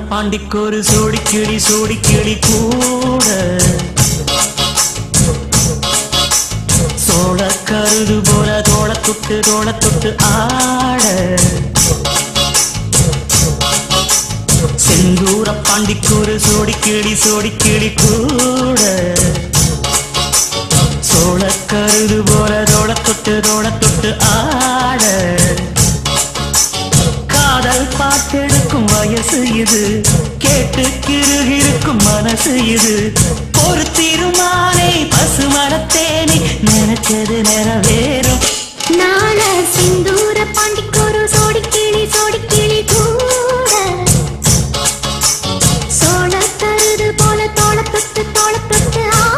பாண்டிக்கொரு சோடி கிளி கூட சோழ கருது போல தோள தொட்டு ஆட செந்தூர பாண்டிக்கொரு சோடி கிளி கூட சோழ கருது போல தோள தொட்டு ஆட காதல் பாட்டெடுக்கும் வயசு இது கேட்டு கிருகிருக்கும் மனசு இது ஒரு திருமாலை பசுமரத்தேனி நினைச்சது நிறைவேறும் நாள சிந்தூர பாண்டிக்கொரு சோடி கிளி கூட சோழ கருது போல தோள தொட்டு ஆட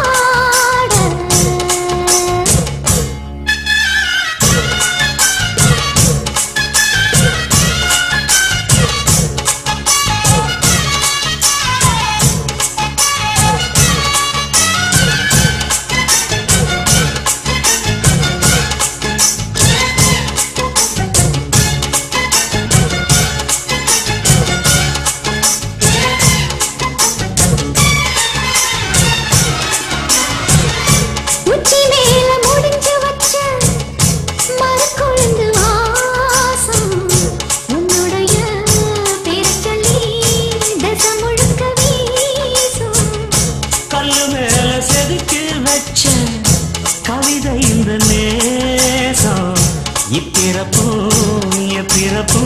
பிறப்பு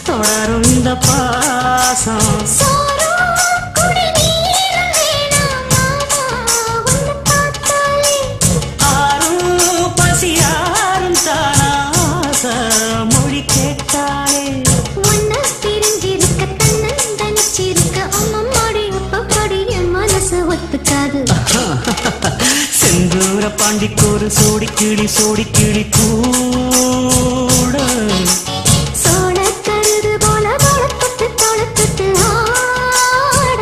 தொடரும் இந்த பாசம் ஆரும் பசியாரும் தானாச மொழி கேட்டாலே ஒன்ன பிரிஞ்சிருக்க தன்னந்தனிச்சிருக்க அம்மம்மாடி அப்பப்படி என் மனசு ஒத்துக்காது செந்தூர பாண்டிக்கொரு சோடி கிளி கூட சோழ கருது போல தோள தொட்டு ஆட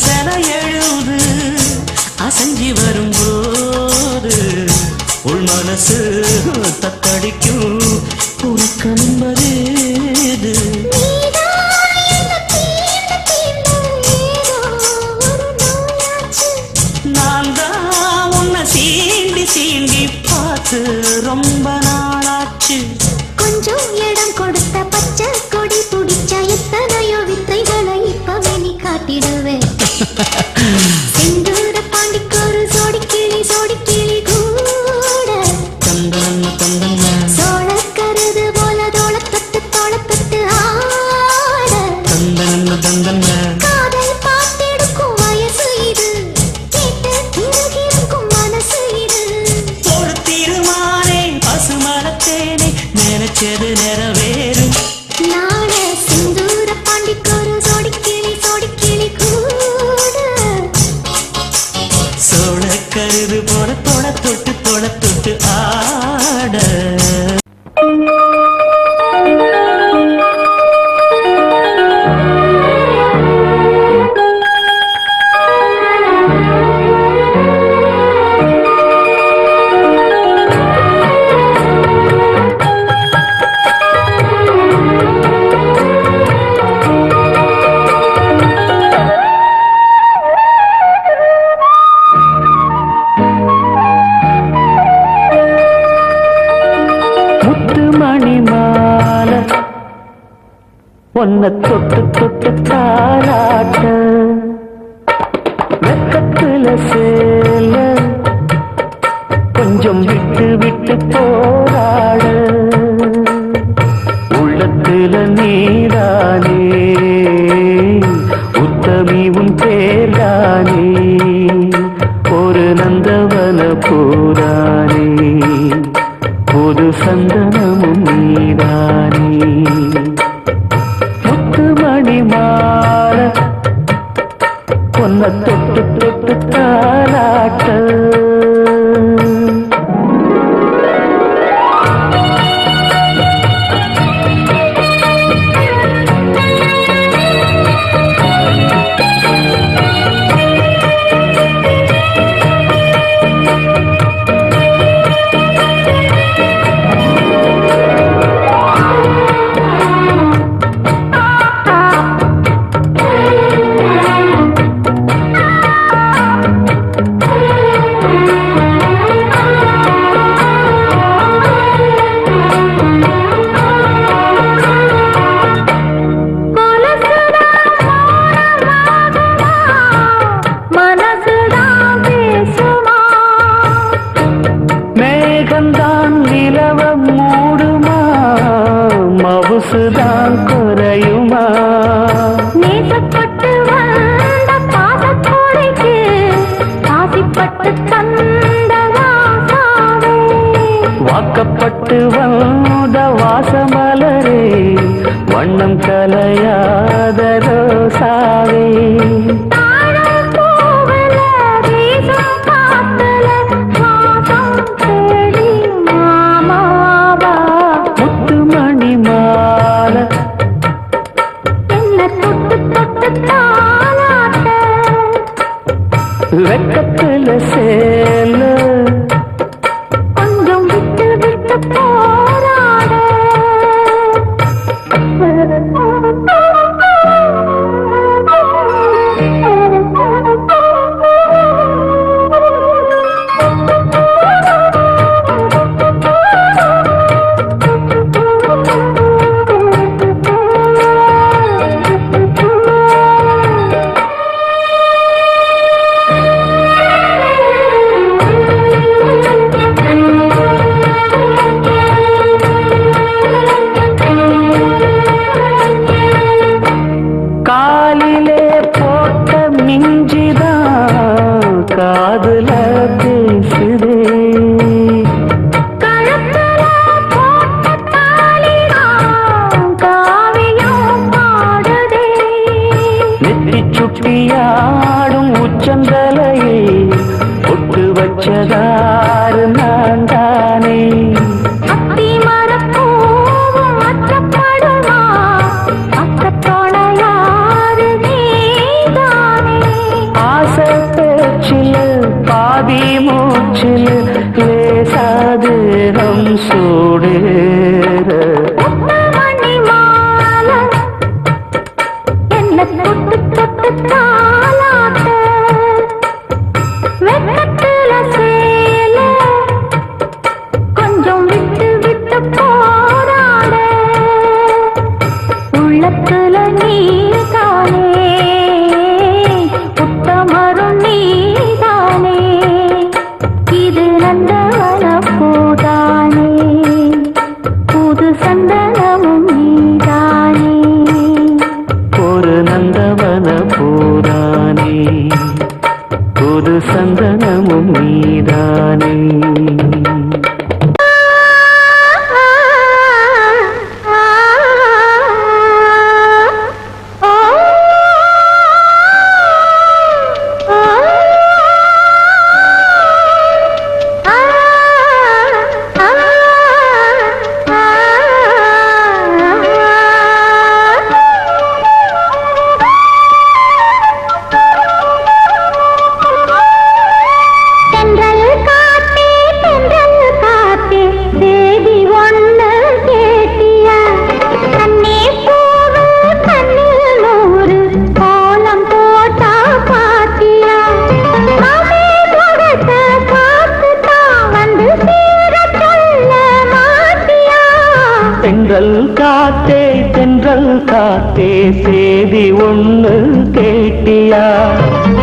செல எழுது அசஞ்சி வரும்போது உள் மனசு தத்தடிக்கும் உனக்கு என்பது நான் தான் உன்னை சீண்டி பார்த்து ரொம்ப நாளாச்சு கொஞ்சம் இடம் கொடுத்த பச்சை கொடி பிடிச்ச எத்தனையோ வித்தைகளை இப்பவே நீ காட்டிடுவேன் செந்தூர பாண்டிக்கொரு சோடி கிளி கூட சோழ கருது போல தோள தொட்டு ஆட காதல் பாட்டெடுக்கும் வயசு இது கேட்டு கிருகிருக்கும் மனசு இது ஒரு திருமாலை பசுமரத்தேனே நினைச்சது நிறைவேறும் நாள சிந்தூர பாண்டிக்கொரு சோடி கிளி கூட சோழ கருது போல தோள தொட்டு ஆட ஒன்ன தொட்டு தாலாட்ட கொஞ்சம் விட்டு விட்டு போராட உள்ளத்துல நீதானே உத்தமி உன் பேர்தானே ஒரு நந்தவன பூரானே புது சந்தனமும் நீதானே முத்துமணி மாற பொன்ன தொட்டு தொட்டு தாலாட்ட மேகந்தான் நிலவ மூடுமா மவுசுதான் குறையுமா நேசப்பட்டு வந்த பாசக்கோடைக்கு ஆசைப்பட்டு தந்த வாசாவே வாக்கப்பட்டு வந்த வாசமலரே வண்ணம் கலையாத ரோசாவே வெக்கத்துல சேல கொஞ்சம் விட்டு விட்டு போராட காலிலே போட்ட மிஞ்சிதான் காதுல பேசுதே கழுத்துல போட்ட தாலிதான் காவியம் பாடுதே நெத்தி சுட்டியாடும் உச்சந்தலையை ஒட்டு வச்சதாறு நான் தானே அத்தி மரப்பூவும் அச்சப்படுமா அக்கத்தோளையாறு நீதானே ஆசை பேச்சில் பாதி மூச்சில் லேசாது நம் சூடேற முத்துமணி மாலை என்ன தொட்டு தொட்டு தாலாட்ட வெக்கத்துல சேல கொஞ்சம் விட்டு விட்டு போராட உள்ளத்துல நீதானே உத்தமரும் நீதானே இது நந்தவன பூதானே புது சந்தனமும் நீதானே ஒரு நந்தவன பூரானே புது சந்தனமும் நீதானே தென்றல் காத்தே சேதி ஒண்ணு கேட்டியா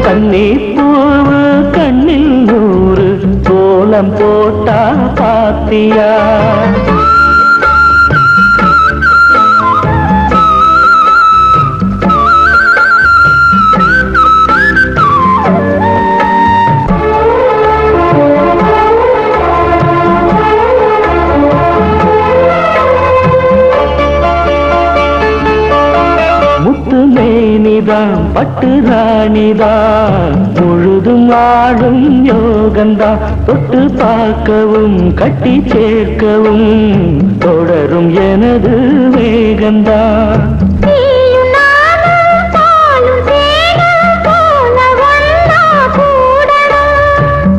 கண்ணீர் பூவு கண்ணில் நூறு கோலம் போட்டா பாத்தியா மேனிதான் பட்டு ராணிதான் முழுதும் ஆடும் யோகந்தான் தொட்டு பார்க்கவும் கட்டி சேர்க்கவும் தொடரும் எனது வேகந்தான்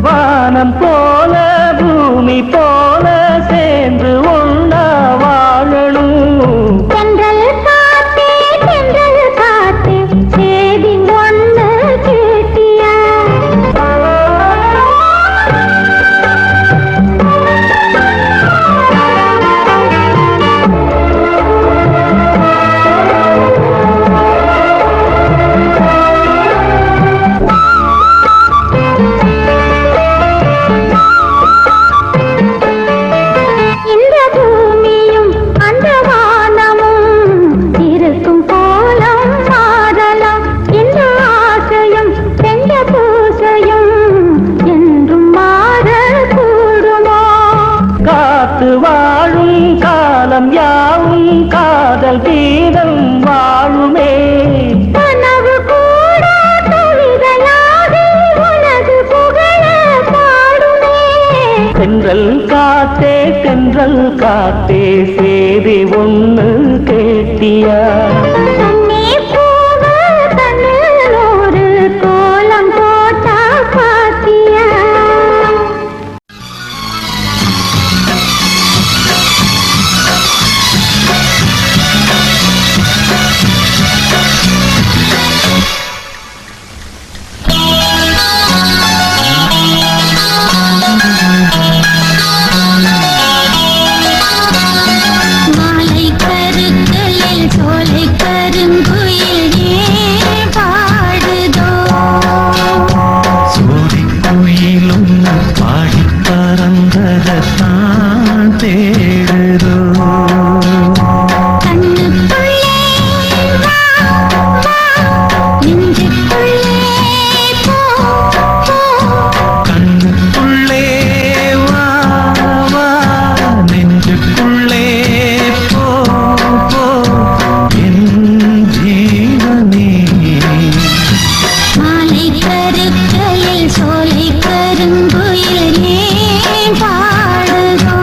வானம் போல பூமி போல சேர்ந்து ஒன்னா வாழணும் வாழும் காலம் யாவும் காதல் கீதம் வாழுமே கனவு கூட கவிதையாகி உனது புகழ பாடுமே தென்றல் காத்தே சேதி ஒண்ணு கேட்டியா கோலம் போட்டா பாத்தியா கருங்குயில் ஏன் பாடுதோ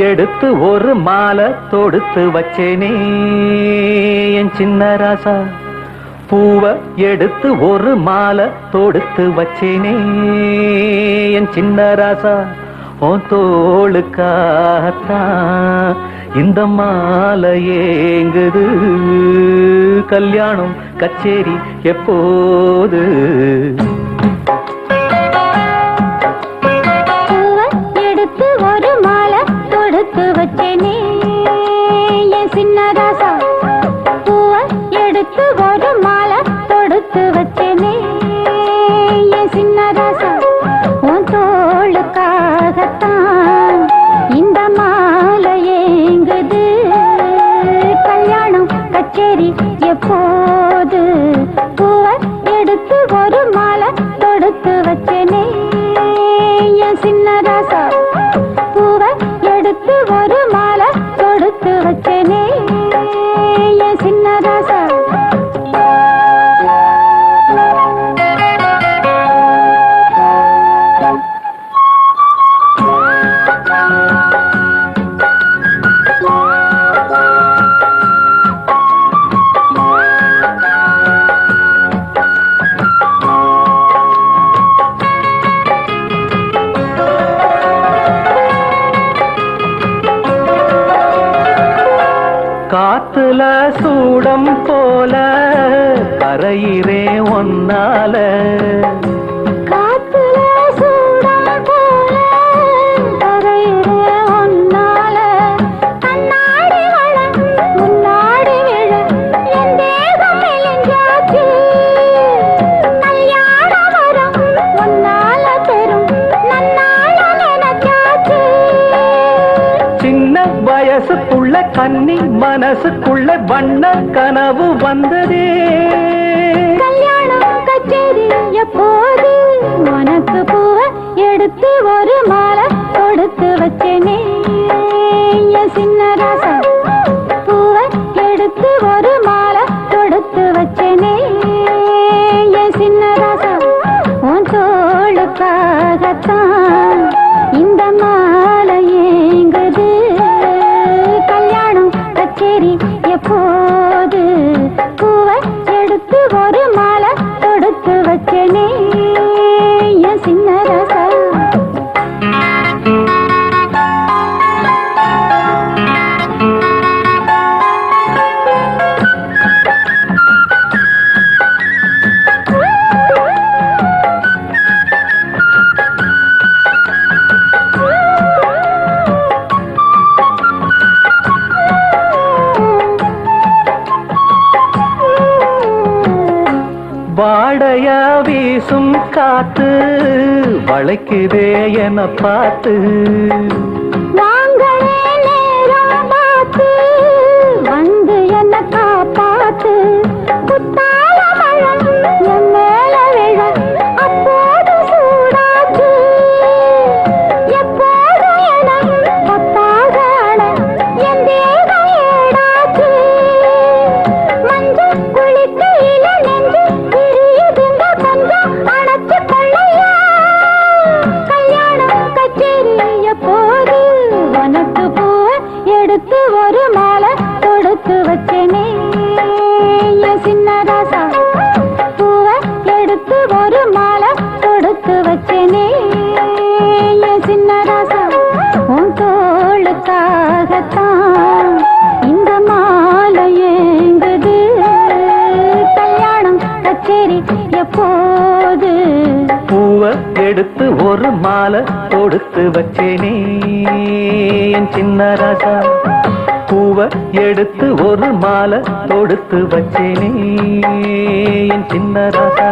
எடுத்து ஒரு மாலை தொடுத்து வச்சேனே என் சின்ன ராசா, பூவை எடுத்து ஒரு மாலை தொடுத்து வச்சேனே என் சின்ன ராசா, உன் தோளுக்காகத்தான் இந்த மாலை ஏங்குது, கல்யாணம் கச்சேரி எப்போது? எடுத்து தோளுக்காகத்தான் இந்த மாலை ஏங்குது. கல்யாணம் கச்சேரி எப்போது? பூவை எடுத்து ஒரு மாலை தொடுத்து வச்சேனே என் சின்ன ராசா. பூவை எடுத்து ஒரு மாலை தொடுத்து வச்சேனே என் சின்ன ராசா. காத்துல சூடம் போல கரையிறே ஒன்னால. காத்துல சூடம் போல கரையிறே ஒன்னால. கண்ணாடி வளம் முன்னாடி விழ என் தேகம் மெலிஞ்சாச்சு. கல்யாண வரம் ஒன்னால பெரும் நன்னால நினைச்சாச்சு. சின்ன வயசுக்குள்ள கன்னி மனசுக்குள்ள வண்ண கனவு வந்ததே. கல்யாணம் கச்சேரி எப்போது? உனக்கு பூவை எடுத்து ஒரு மாலை கொடுத்து வச்சேனே என் சின்ன ராசா. பூவை எடுத்து ஒரு மாலை கொடுத்து வச்சேனே என் சின்ன ராசா. உன் தோளுக்காகத்தான் இந்த மாலை ஏங்குது. கல்யாணம் கச்சேரி எப்போது? பூவை எடுத்து ஒரு மாலை தொடுத்து வச்சேனே என் சின்ன ராசா. வாடைய வீசும் காத்து வளைக்குதே என பார்த்து. வாங்களே நேரம் பார்த்து வந்து என்ன காப்பாத்து. புத்தால மழை என் மேல விழ அப்போது சூடாச்சு. எப்போது என பத்தாக அண என் தேகம் ஏடாச்சு. மஞ்சள் குளிக்கையில நெஞ்சு பிரியுதுங்க கொஞ்சம் அணைச்சு கொள்ளையா. கல்யாணம் கச்சேரி எப்போது? உனக்கு பூவை எடுத்து ஒரு மாலை தொடுத்து வச்சேனே என் சின்ன ராசா. பூவை எடுத்து ஒரு மாலை தொடுத்து வச்சேனே என் சின்ன ராசா. உன் தோளுக்காகத்தான் இந்த மாலை ஏங்குது. கல்யாணம் கச்சேரி எப்போது? பூவை எடுத்து ஒரு மாலை தொடுத்து வச்சேனே என் சின்ன ராசா. பூவை எடுத்து ஒரு மாலை தொடுத்து வச்சேனே என் சின்ன ராசா.